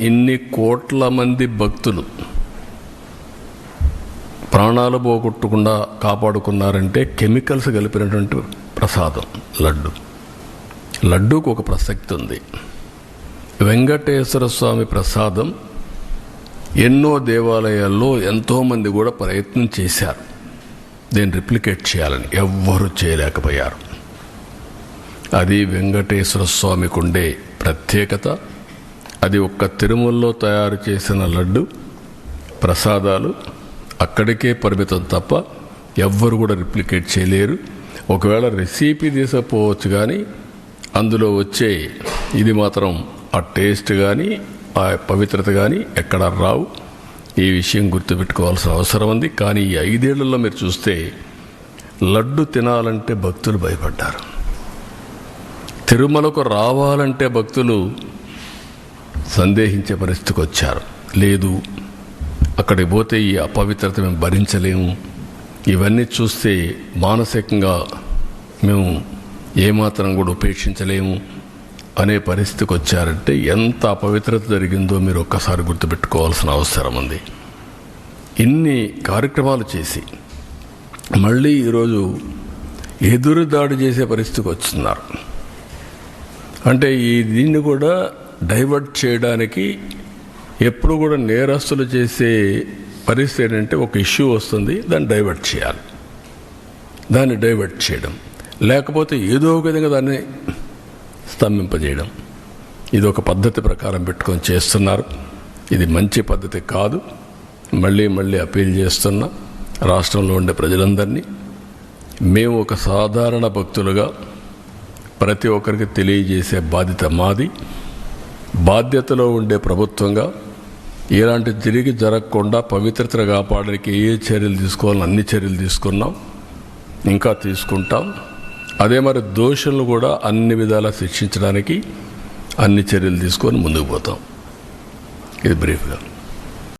ఇన్ని కోట్ల మంది భక్తులు ప్రాణాలు పోగొట్టకుండా కాపాడుకున్నారంటే కెమికల్స్ కలిపినటువంటి ప్రసాదం లడ్డూకు ఒక ప్రసక్తి ఉంది. వెంకటేశ్వర స్వామి ప్రసాదం ఎన్నో దేవాలయాల్లో ఎంతోమంది కూడా ప్రయత్నం చేశారు దీన్ని రిప్లికేట్ చేయాలని, ఎవ్వరూ చేయలేకపోయారు. అది వెంకటేశ్వర స్వామికి ఉండే ప్రత్యేకత. అది ఒక్క తిరుమలలో తయారు చేసిన లడ్డు ప్రసాదాలు అక్కడికే పరిమితం తప్ప ఎవ్వరు కూడా రిప్లికేట్ చేయలేరు. ఒకవేళ రెసిపీ తీసుకపోవచ్చు, కానీ అందులో వచ్చే ఇది మాత్రం ఆ టేస్ట్ కానీ ఆ పవిత్రత కానీ ఎక్కడ రావు. ఈ విషయం గుర్తుపెట్టుకోవాల్సిన అవసరం ఉంది. కానీ ఈ 5 ఏళ్లలో మీరు చూస్తే లడ్డు తినాలంటే భక్తులు భయపడ్డారు. తిరుమలకు రావాలంటే భక్తులు సందేహించే పరిస్థితికి వచ్చారు. లేదు, అక్కడికి పోతే ఈ అపవిత్రత మేము భరించలేము, ఇవన్నీ చూస్తే మానసికంగా మేము ఏమాత్రం కూడా ఉపేక్షించలేము అనే పరిస్థితికి వచ్చారంటే ఎంత అపవిత్రత జరిగిందో మీరు ఒక్కసారి గుర్తుపెట్టుకోవాల్సిన అవసరం ఉంది. ఇన్ని కార్యక్రమాలు చేసి మళ్ళీ ఈరోజు ఎదురు దాడి చేసే పరిస్థితికి వస్తున్నారు. అంటే దీన్ని కూడా డైవర్ట్ చేయడానికి ఎప్పుడు కూడా నేరస్తులు చేసే పరిస్థితి ఏంటంటే ఒక ఇష్యూ వస్తుంది, దాన్ని డైవర్ట్ చేయాలి, దాన్ని డైవర్ట్ చేయడం, లేకపోతే ఏదో ఒక విధంగా దాన్ని స్తంభింపజేయడం. ఇది ఒక పద్ధతి ప్రకారం పెట్టుకొని చేస్తున్నారు. ఇది మంచి పద్ధతి కాదు. మళ్ళీ అప్పీల్ చేస్తున్నా రాష్ట్రంలో ఉండే ప్రజలందరినీ, మేము ఒక సాధారణ భక్తులుగా ప్రతి ఒక్కరికి తెలియజేసే బాధ్యత మాది. బాధ్యతలో ఉండే ప్రభుత్వంగా ఇలాంటి తిరిగి జరగకుండా పవిత్రతను కాపాడడానికి ఏ చర్యలు తీసుకోవాలని అన్ని చర్యలు తీసుకున్నాం, ఇంకా తీసుకుంటాం. అదే మరి దోషులను కూడా అన్ని విధాలా శిక్షించడానికి అన్ని చర్యలు తీసుకొని ముందుకు పోతాం. ఇది బ్రీఫ్గా.